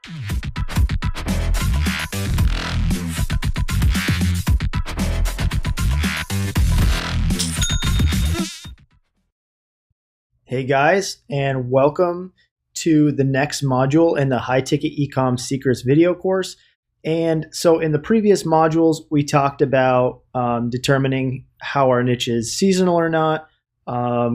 Hey guys, and welcome to the next module in the High Ticket Ecom Secrets video course. And so in the previous modules, we talked about determining how our niche is seasonal or not.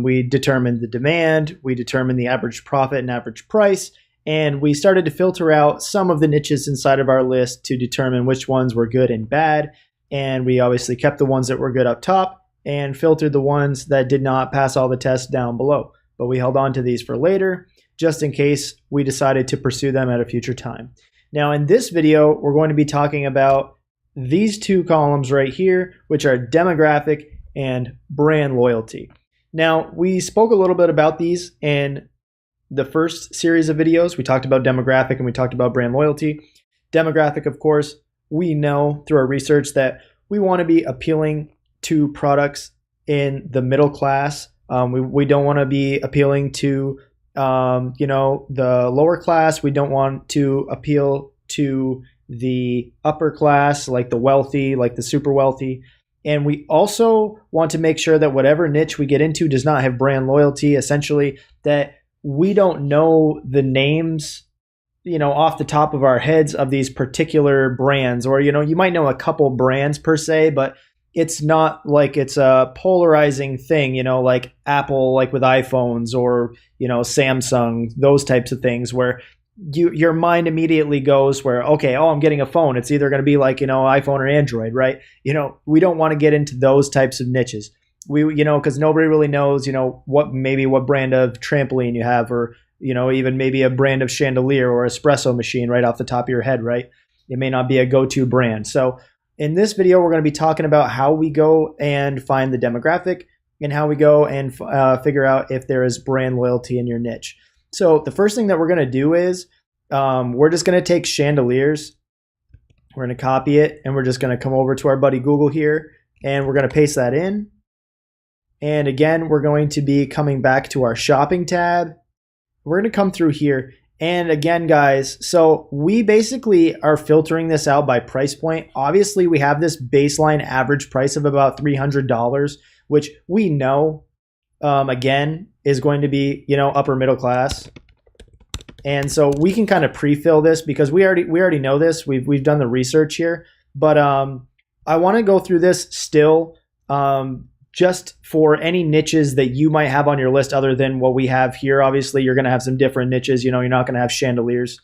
We determined the demand, we determined the average profit and average price, and we started to filter out some of the niches inside of our list to determine which ones were good and bad. And we obviously kept the ones that were good up top and filtered the ones that did not pass all the tests down below. But we held on to these for later, just in case we decided to pursue them at a future time. Now in this video, we're going to be talking about these two columns right here, which are demographic and brand loyalty. Now, we spoke a little bit about these in the first series of videos. We talked about demographic and we talked about brand loyalty. Demographic, of course, we know through our research that we want to be appealing to products in the middle class. We don't want to be appealing to, the lower class. We don't want to appeal to the upper class, like the wealthy, like the super wealthy. And we also want to make sure that whatever niche we get into does not have brand loyalty, essentially that we don't know the names, off the top of our heads of these particular brands, or, you might know a couple brands per se, but it's not like it's a polarizing thing, like Apple, like with iPhones, or, Samsung, those types of things where your mind immediately goes where, okay, I'm getting a phone. It's either going to be like, iPhone or Android, right? We don't want to get into those types of niches. Because nobody really knows, what brand of trampoline you have, or, even maybe a brand of chandelier or espresso machine right off the top of your head, right? It may not be a go-to brand. So in this video, we're going to be talking about how we go and find the demographic and how we go and figure out if there is brand loyalty in your niche. So the first thing that we're going to do is we're just going to take chandeliers. We're going to copy it, and we're just going to come over to our buddy Google here, and we're going to paste that in. And again, we're going to be coming back to our shopping tab. We're going to come through here. And again, guys, so we basically are filtering this out by price point. Obviously, we have this baseline average price of about $300, which we know, again, is going to be, upper middle class. And so we can kind of pre-fill this because we already know this. We've done the research here. But I want to go through this still just for any niches that you might have on your list other than what we have here. Obviously, you're going to have some different niches. You're not going to have chandeliers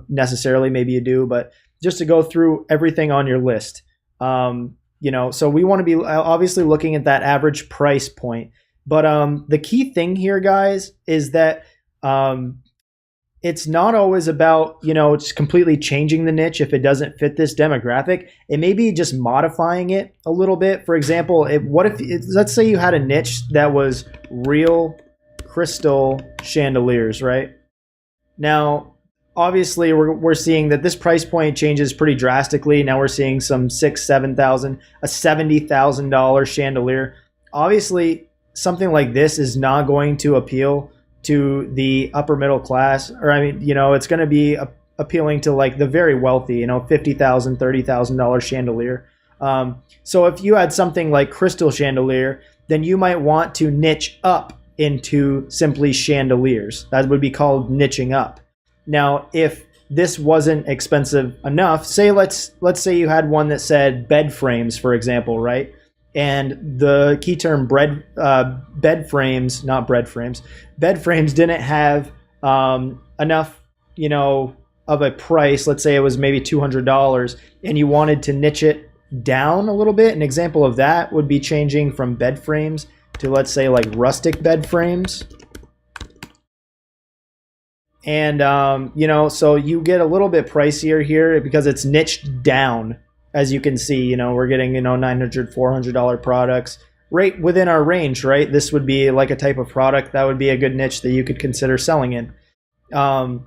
necessarily. Maybe you do, but just to go through everything on your list. So we want to be obviously looking at that average price point. But the key thing here, guys, is that it's not always about, just completely changing the niche if it doesn't fit this demographic. It may be just modifying it a little bit. For example, let's say you had a niche that was real crystal chandeliers, right? Now, obviously, we're seeing that this price point changes pretty drastically. Now we're seeing some $6,000, $7,000, a $70,000 chandelier. Obviously, something like this is not going to appeal to the upper middle class, or it's going to be appealing to like the very wealthy, $50,000, $30,000 chandelier. So if you had something like crystal chandelier, then you might want to niche up into simply chandeliers. That would be called niching up. Now, if this wasn't expensive enough, let's say you had one that said bed frames, for example, right? And the key term bed frames didn't have enough, of a price. Let's say it was maybe $200 and you wanted to niche it down a little bit. An example of that would be changing from bed frames to, let's say, like rustic bed frames. And, so you get a little bit pricier here because it's niched down. As you can see, we're getting, $900, $400 products right within our range, right? This would be like a type of product that would be a good niche that you could consider selling in. And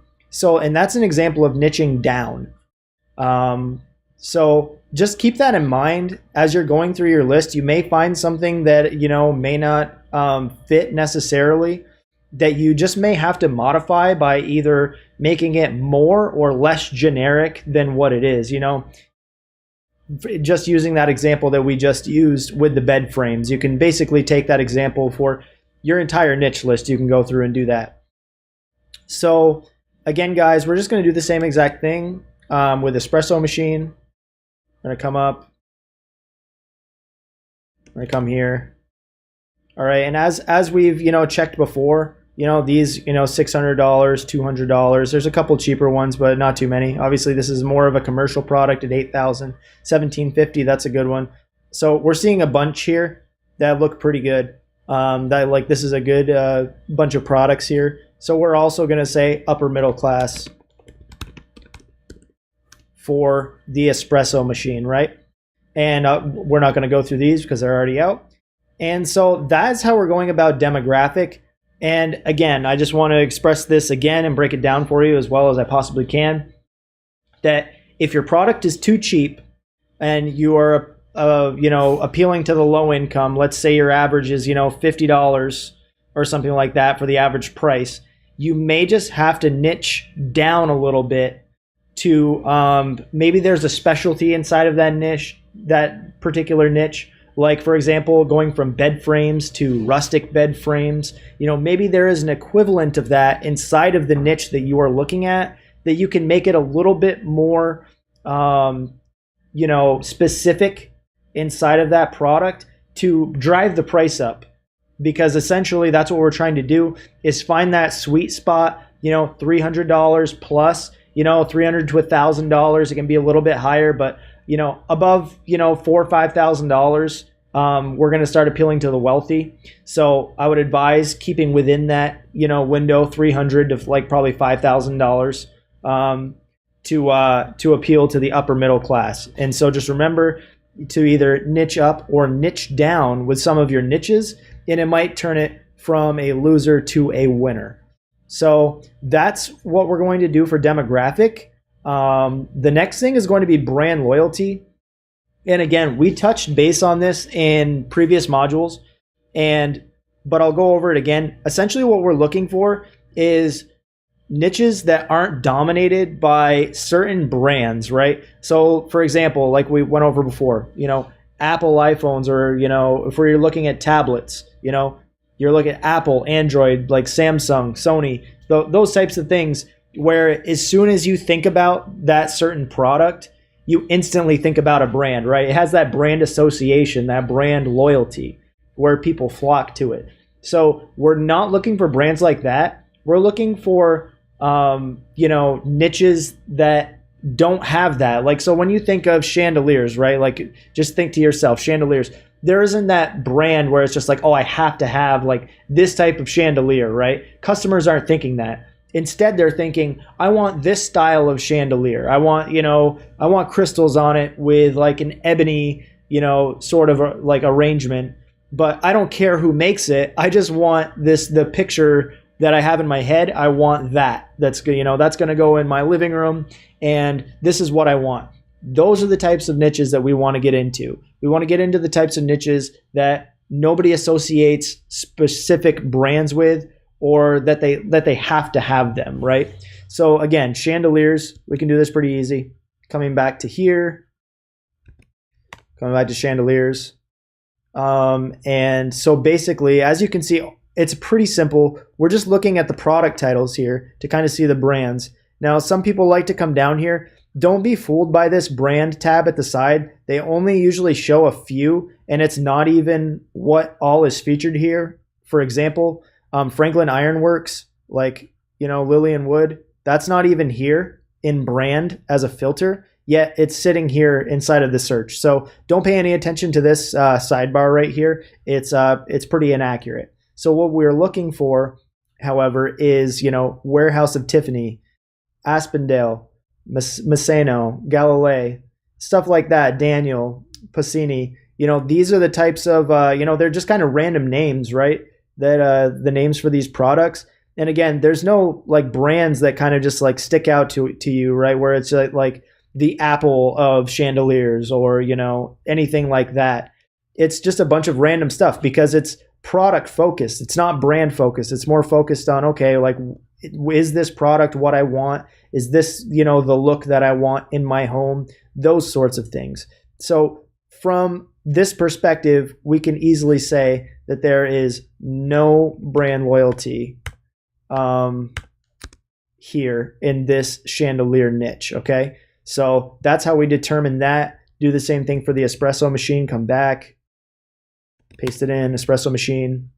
that's an example of niching down. So just keep that in mind as you're going through your list. You may find something that, may not fit necessarily, that you just may have to modify by either making it more or less generic than what it is. Just using that example that we just used with the bed frames, you can basically take that example for your entire niche list. You can go through and do that. So again, guys, we're just going to do the same exact thing with Espresso Machine. I'm going to come up. I'm going to come here. All right, and as we've checked before, these $600, $200. There's a couple cheaper ones, but not too many. Obviously, this is more of a commercial product at $8,000, $1,750. That's a good one. So we're seeing a bunch here that look pretty good. This is a good bunch of products here. So we're also going to say upper middle class for the Espresso Machine, right? And we're not going to go through these because they're already out. And so that's how we're going about demographic. And again, I just want to express this again and break it down for you as well as I possibly can, that if your product is too cheap and you are appealing to the low income, let's say your average is $50 or something like that for the average price, you may just have to niche down a little bit to maybe there's a specialty inside of that niche, that particular niche. Like, for example, going from bed frames to rustic bed frames, maybe there is an equivalent of that inside of the niche that you are looking at, that you can make it a little bit more, specific inside of that product to drive the price up. Because essentially that's what we're trying to do, is find that sweet spot, $300 plus, $300 to $1,000. It can be a little bit higher, but above, $4,000 or $5,000, we're going to start appealing to the wealthy. So I would advise keeping within that, window, $300 to probably $5,000, to appeal to the upper middle class. And so just remember to either niche up or niche down with some of your niches, and it might turn it from a loser to a winner. So that's what we're going to do for demographic. The next thing is going to be brand loyalty. And again, we touched base on this in previous modules, but I'll go over it again. Essentially what we're looking for is niches that aren't dominated by certain brands, right? So for example, like we went over before, Apple iPhones, or, if we're looking at tablets, you're looking at Apple, Android, like Samsung, Sony, those types of things, where as soon as you think about that certain product, you instantly think about a brand, right? It has that brand association, that brand loyalty, where people flock to it. So we're not looking for brands like that. We're looking for, niches that don't have that. Like, so when you think of chandeliers, right? Like, just think to yourself, chandeliers. There isn't that brand where it's just like, oh, I have to have like this type of chandelier, right? Customers aren't thinking that. Instead, they're thinking, I want this style of chandelier. I want crystals on it with like an ebony, sort of like arrangement, but I don't care who makes it. I just want the picture that I have in my head. I want that. That's going to go in my living room, and this is what I want. Those are the types of niches that we want to get into. We want to get into the types of niches that nobody associates specific brands with, or that they have to have them, right? So again, chandeliers, we can do this pretty easy. Coming back to here, coming back to chandeliers. And so basically, as you can see, it's pretty simple. We're just looking at the product titles here to kind of see the brands. Now, some people like to come down here. Don't be fooled by this brand tab at the side. They only usually show a few, and it's not even what all is featured here. For example, Franklin Ironworks, like, Lillian Wood, that's not even here in brand as a filter, yet it's sitting here inside of the search. So don't pay any attention to this sidebar right here. It's pretty inaccurate. So what we're looking for, however, is, Warehouse of Tiffany, Aspendale, Masseno, Galilei, stuff like that, Daniel, Pacini. These are the types of, they're just kind of random names, right? That the names for these products. And again, there's no like brands that kind of just like stick out to you, right? Where it's like the Apple of chandeliers, or, anything like that. It's just a bunch of random stuff because it's product focused. It's not brand focused. It's more focused on, okay, like is this product what I want? Is this, the look that I want in my home? Those sorts of things. So from this perspective, we can easily say that there is no brand loyalty here in this chandelier niche, okay? So that's how we determine that. Do the same thing for the espresso machine. Come back, paste it in, espresso machine.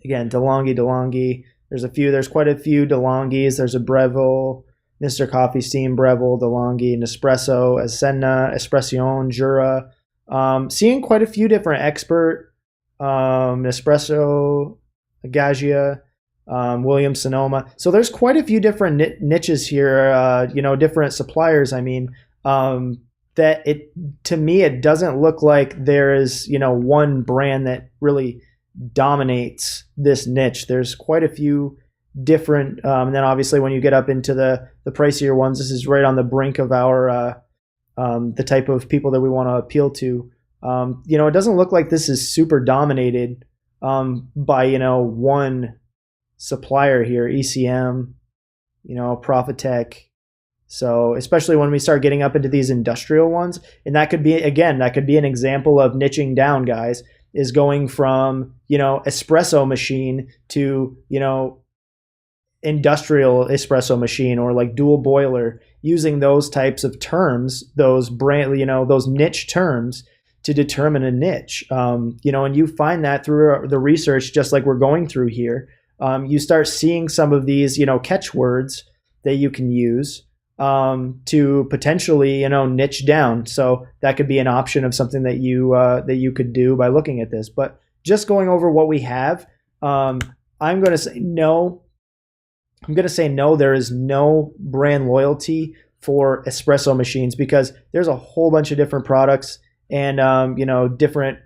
Again, DeLonghi. There's quite a few DeLonghis. There's a Breville, Mr. Coffee Steam, Breville, DeLonghi, Nespresso, Asenna, Espression, Jura. Seeing quite a few different expert, Nespresso, Gaggia, Williams Sonoma. So there's quite a few different niches here, different suppliers. I mean, that to me, it doesn't look like there is, one brand that really dominates this niche. There's quite a few different, and then obviously when you get up into the pricier ones, this is right on the brink of our, the type of people that we want to appeal to. It doesn't look like this is super dominated, by, one supplier here, ECM, Profitec. So especially when we start getting up into these industrial ones, and that could be an example of niching down, guys, is going from, espresso machine to, industrial espresso machine, or like dual boiler, using those types of terms, those those niche terms to determine a niche. And you find that through the research, just like we're going through here. You start seeing some of these, catchwords that you can use to potentially, niche down. So that could be an option of something that you could do by looking at this. But just going over what we have, I'm going to say no. There is no brand loyalty for espresso machines, because there's a whole bunch of different products and different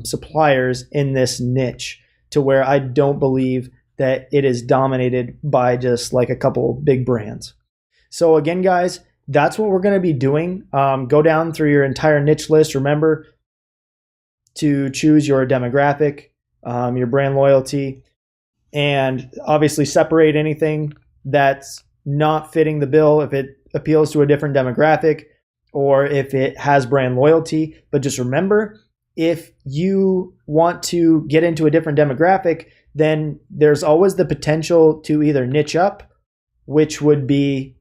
suppliers in this niche, to where I don't believe that it is dominated by just like a couple big brands. So again, guys, that's what we're going to be doing. Go down through your entire niche list. Remember to choose your demographic, your brand loyalty, and obviously separate anything that's not fitting the bill if it appeals to a different demographic or if it has brand loyalty. But just remember, if you want to get into a different demographic, then there's always the potential to either niche up, which would be,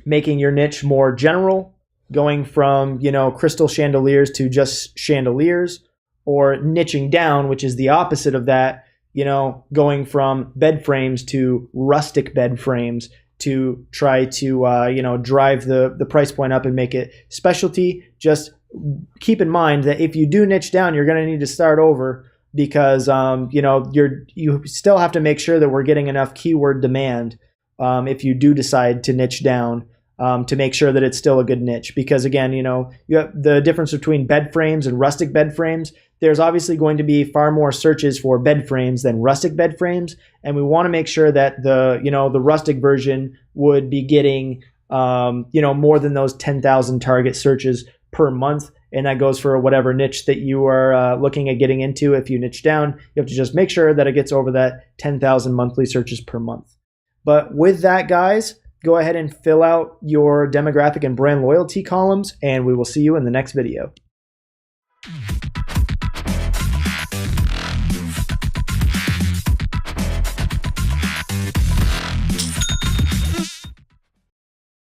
making your niche more general, going from, crystal chandeliers to just chandeliers, or niching down, which is the opposite of that, going from bed frames to rustic bed frames, to try to, drive the price point up and make it specialty. Just keep in mind that if you do niche down, you're going to need to start over, because, you still have to make sure that we're getting enough keyword demand, if you do decide to niche down, to make sure that it's still a good niche. Because again, you have the difference between bed frames and rustic bed frames. There's obviously going to be far more searches for bed frames than rustic bed frames. And we want to make sure that the rustic version would be getting, more than those 10,000 target searches per month. And that goes for whatever niche that you are looking at getting into. If you niche down, you have to just make sure that it gets over that 10,000 monthly searches per month. But with that, guys, go ahead and fill out your demographic and brand loyalty columns, and we will see you in the next video.